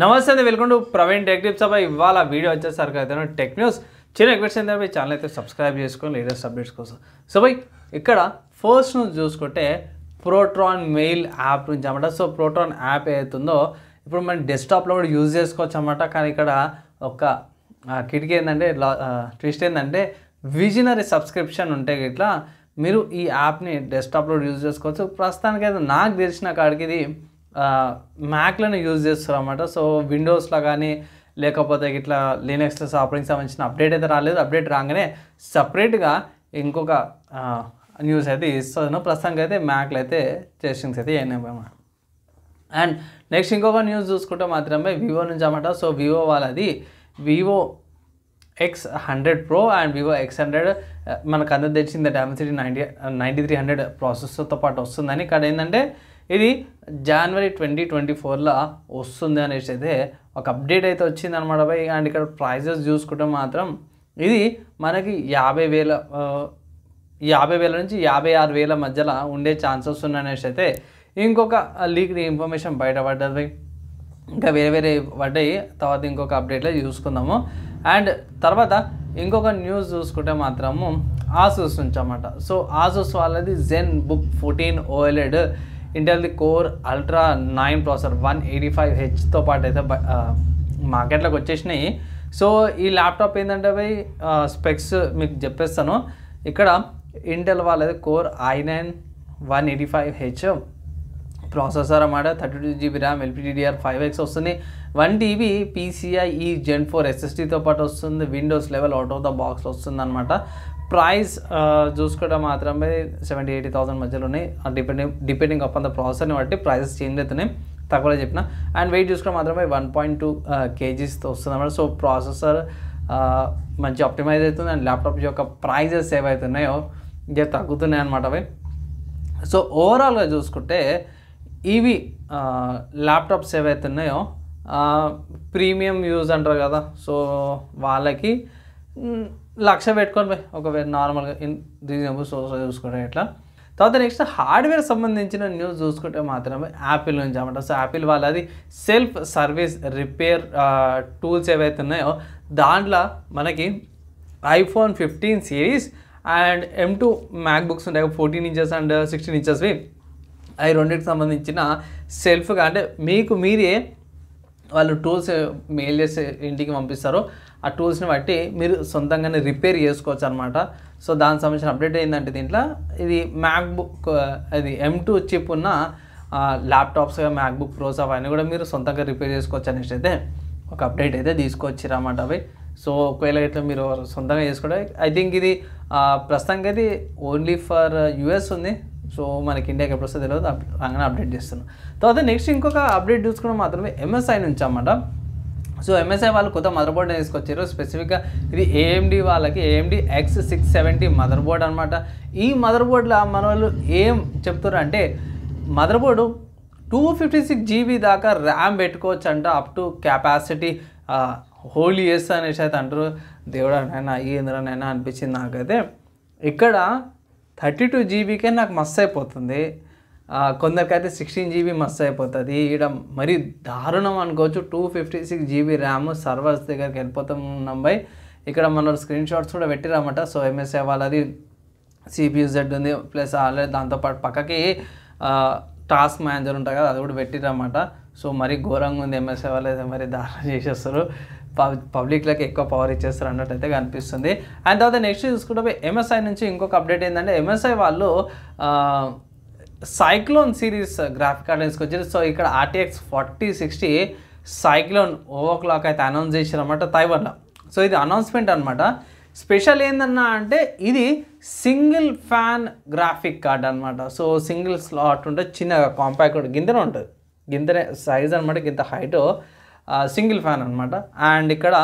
నమస్తే అండి, welcome to Praveen tech tips. అబ్బాయి ఇవాళ వీడియో వచ్చేసరికి అయితే టెక్ న్యూస్ చిన్న రిక్వెస్ట్ ఏంటంటే ఛానల్ అయితే సబ్స్క్రైబ్ చేసుకొని లేటెస్ట్ అప్డేట్స్ కోసం. సో బై ఇక్కడ ఫస్ట్ నుంచి చూసుకుంటే ప్రోటాన్ మెయిల్ యాప్ నుంచి అన్నమాట. సో ప్రోటాన్ యాప్ ఏదైతుందో ఇప్పుడు మనం డెస్క్టాప్లో కూడా యూజ్ చేసుకోవచ్చు అన్నమాట. కానీ ఇక్కడ ఒక కిటికీ ఏంటంటే ట్విస్ట్ ఏంటంటే విజనరీ సబ్స్క్రిప్షన్ ఉంటే ఇట్లా మీరు ఈ యాప్ని డెస్క్టాప్లో యూజ్ చేసుకోవచ్చు. ప్రస్తుతానికైతే నాకు తెలిసిన కాడికి ఇది మ్యాక్లోనే యూజ్ చేస్తారు అన్నమాట. సో విండోస్లో కానీ లేకపోతే ఇట్లా లినక్స్లో ఆపరేటింగ్ సంబంధించిన అప్డేట్ అయితే రాలేదు. అప్డేట్ రాగానే సపరేట్గా ఇంకొక న్యూస్ అయితే ఇస్తాను. ప్రస్తుతానికి అయితే మ్యాక్లో అయితే టెస్టింగ్స్ అయితే అయినాయి. అండ్ నెక్స్ట్ ఇంకొక న్యూస్ చూసుకుంటే మాత్రమే వివో నుంచి అన్నమాట. సో వివో వాళ్ళది Vivo X100 Pro and Vivo X100 మనకు అందరు తెలిసిందే Dimensity 9300 ప్రాసెసర్తో పాటు వస్తుందని. ఇక్కడ ఏంటంటే ఇది జనవరి 2024లో వస్తుంది అనేసి అయితే ఒక అప్డేట్ అయితే వచ్చింది అనమాట బై. అండ్ ఇక్కడ ప్రైజెస్ చూసుకుంటే మాత్రం ఇది మనకి 50,000 నుంచి 56,000 మధ్యలో ఉండే ఛాన్సెస్ ఉన్నాయనేసి అయితే ఇంకొక లీక్ ఇన్ఫర్మేషన్ బయటపడ్డది బై. ఇంకా వేరే పడ్డాయి, తర్వాత ఇంకొక అప్డేట్లో చూసుకుందాము. అండ్ తర్వాత ఇంకొక న్యూస్ చూసుకుంటే మాత్రము ఆసూస్ నుంచి అన్నమాట. సో ఆసూస్ వాళ్ళది ZenBook 14 OLED Intel core ultra 9 processor 185Hతో పాటు అయితే మార్కెట్లోకి వచ్చేసినాయి. సో ఈ ల్యాప్టాప్ ఏంటంటే అవి స్పెక్స్ మీకు చెప్పేస్తాను. ఇక్కడ ఇంటెల్ వాళ్ళది కోర్ i9 185H ప్రాసెసర్ అన్నమాట. 32GB ర్యామ్, LPDDR5X వస్తుంది. 1TB PCIe Gen 4 SSDతో పాటు వస్తుంది. Windows level out of the బాక్స్లో వస్తుంది అనమాట. ప్రైస్ చూసుకోవడం మాత్రమే 70,000-80,000 మధ్యలో ఉన్నాయి. డిపెండింగ్ అపాన్ ద ప్రాసెసర్ని బట్టి ప్రైసెస్ చేంజ్ అవుతున్నాయి, తక్కువలో చెప్పిన. అండ్ వెయిట్ చూసుకోవడం మాత్రమే 1.2 kgsతో వస్తుంది అన్నమాట. సో ప్రాసెసర్ మంచి ఆప్టిమైజ్ అవుతుంది. అండ్ ల్యాప్టాప్ యొక్క ప్రైజెస్ ఏవైతున్నాయో ఇక తగ్గుతున్నాయి అనమాట అవి. సో ఓవరాల్గా చూసుకుంటే ఇవి ల్యాప్టాప్స్ ఏవైతున్నాయో ప్రీమియం యూజ్ అంటారు కదా, సో వాళ్ళకి 1,00,000 పెట్టుకొని ఒకవేళ నార్మల్గా రీజనబుల్ సోర్స్ చూసుకుంటే ఇట్లా. తర్వాత నెక్స్ట్ హార్డ్వేర్ సంబంధించిన న్యూస్ చూసుకుంటే మాత్రమే యాపిల్ నుంచి అన్నమాట. సో యాపిల్ వాళ్ళది సెల్ఫ్ సర్వీస్ రిపేర్ టూల్స్ ఏవైతే ఉన్నాయో దాంట్లో మనకి iPhone 15 series and M2 MacBooks ఉంటాయి, 14 ఇంచెస్ అండ్ 16 ఇంచెస్వి. అవి రెండింటికి సంబంధించిన సెల్ఫ్గా అంటే మీకు మీరే వాళ్ళు టూల్స్ మెయిల్ చేసి ఇంటికి పంపిస్తారు. ఆ టూల్స్ని బట్టి మీరు సొంతంగానే రిపేర్ చేసుకోవచ్చు అనమాట. సో దానికి సంబంధించిన అప్డేట్ ఏంటంటే దీంట్లో ఇది మ్యాక్బుక్ అది M2 చిప్ ఉన్న ల్యాప్టాప్స్గా మ్యాక్బుక్ ప్రోస్ అవన్నీ కూడా మీరు సొంతంగా రిపేర్ చేసుకోవచ్చు అనేసి అయితే ఒక అప్డేట్ అయితే తీసుకొచ్చారు అన్నమాట అవి. సో ఒకవేళ ఇట్లా మీరు సొంతంగా చేసుకోవడం ఐ థింక్ ఇది ప్రస్తుతానికి అయితే ఓన్లీ ఫర్ US ఉంది. సో మనకి ఇండియాకి ఎప్పుడు వస్తే తెలియదు, అలాగే అప్డేట్ చేస్తున్నాం. తర్వాత నెక్స్ట్ ఇంకొక అప్డేట్ చూసుకోవడం మాత్రమే MSI నుంచి అన్నమాట. సో MSI వాళ్ళు కొత్త మదర్ బోర్డ్ తీసుకొచ్చారు. స్పెసిఫిక్గా ఇది AMD వాళ్ళకి AMD X670 మదర్ బోర్డ్ అనమాట. ఈ మదర్ బోర్డ్లో మన వాళ్ళు ఏం చెప్తారు అంటే మదర్ బోర్డు 256GB దాకా ర్యామ్ పెట్టుకోవచ్చు అంట, అప్ టు కెపాసిటీ హోల్డ్ చేస్తా అనేసి అయితే అంటారు. దేవుడా నైనా ఏంద్రనైనా అనిపించింది నాకైతే. ఇక్కడ 32GBకే నాకు మస్తు అయిపోతుంది, కొందరికైతే 16GB మస్తు అయిపోతుంది. ఇక్కడ మరీ దారుణం అనుకోవచ్చు. 256GB ర్యామ్ సర్వర్స్ దగ్గరికి వెళ్ళిపోతున్నాం బై. ఇక్కడ మన స్క్రీన్ షాట్స్ కూడా పెట్టిరన్నమాట. సో MSI వాళ్ళది CPU Z ఉంది, ప్లస్ ఆల్రెడీ దాంతోపాటు పక్కకి టాస్క్ మేనేజర్ ఉంటుంది కదా, అది కూడా పెట్టిరన్నమాట. సో మరీ ఘోరంగా ఉంది. MSI వాళ్ళు అయితే మరీ దారుణం చేసేస్తారు, పబ్లిక్లకి ఎక్కువ పవర్ ఇచ్చేస్తారు అన్నట్టు అయితే కనిపిస్తుంది. అండ్ తర్వాత నెక్స్ట్ చూసుకుంటే MSI నుంచి ఇంకొక అప్డేట్ ఏంటంటే MSI వాళ్ళు సైక్లోన్ సిరీస్ గ్రాఫిక్ కార్డ్ తీసుకొచ్చారు. సో ఇక్కడ RTX 4060 సైక్లోన్ ఓవర్క్లాక్ అయితే అనౌన్స్ చేశారు అన్నమాట తైవాన్లో. సో ఇది అనౌన్స్మెంట్ అనమాట. స్పెషల్ ఏందన్నా అంటే ఇది సింగిల్ ఫ్యాన్ గ్రాఫిక్ కార్డ్ అనమాట. సో సింగిల్ స్లాట్ ఉంటుంది, చిన్నగా కాంపాక్ట్ గింతనే ఉంటుంది, గింతనే సైజ్ అనమాట, గింత హైట్, సింగిల్ ఫ్యాన్ అనమాట. అండ్ ఇక్కడ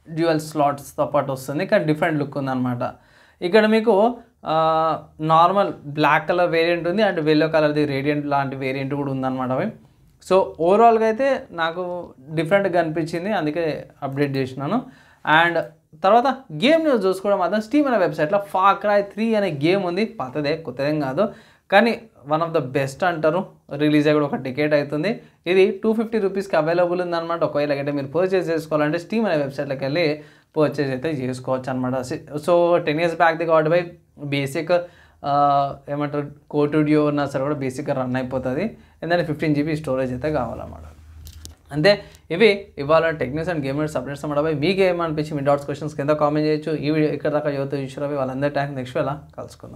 డ్యూయల్ స్లాట్స్తో పాటు వస్తుంది, కానీ డిఫరెంట్ లుక్ ఉందన్నమాట. ఇక్కడ మీకు నార్మల్ బ్లాక్ కలర్ వేరియంట్ ఉంది అండ్ ఎల్లో కలర్ది రేడియంట్ లాంటి వేరియంట్ కూడా ఉందన్నమాట అవి. సో ఓవరాల్గా అయితే నాకు డిఫరెంట్గా అనిపించింది, అందుకే అప్డేట్ చేసినాను. అండ్ తర్వాత గేమ్ న్యూస్ చూసుకోవడం మాత్రం స్టీమ్ అనే వెబ్సైట్లో Far Cry 3 అనే గేమ్ ఉంది. పాతదే, కొత్తదేం కాదు, కానీ వన్ ఆఫ్ ద బెస్ట్ అంటారు. రిలీజ్ అయ్యి కూడా ఒక డికేట్ అవుతుంది. ఇది 250 రూపీస్కి అవైలబుల్ ఉందన్నమాట. ఒకవేళ అయితే మీరు పర్చేస్ చేసుకోవాలంటే స్టీమ్ అనే వెబ్సైట్లోకి వెళ్ళి పర్చేస్ అయితే చేసుకోవచ్చు అనమాట. సో 10 years బ్యాక్ది కాబట్టి బై బేసిక్ ఏమంటారు కోటుడియో ఉన్నా సరే కూడా బేసిక్గా రన్ అయిపోతుంది. ఎందుకంటే 15 GB స్టోరేజ్ అయితే కావాలన్నమాట. అంతే, ఇవి ఇవాళ టెక్నిక్స్ అండ్ గేమర్స్ అప్డేట్స్ అన్నమాట. మీకు ఏమనిపించి మీ డౌట్స్ క్వశ్చన్స్ కింద కామెంట్ చేయొచ్చు. ఈ వీడియో ఇక్కడ దాకా యువత చూసారు వాళ్ళందరి ట్యాంక్ నెక్స్ట్ వేళ కలుసుకుందాం.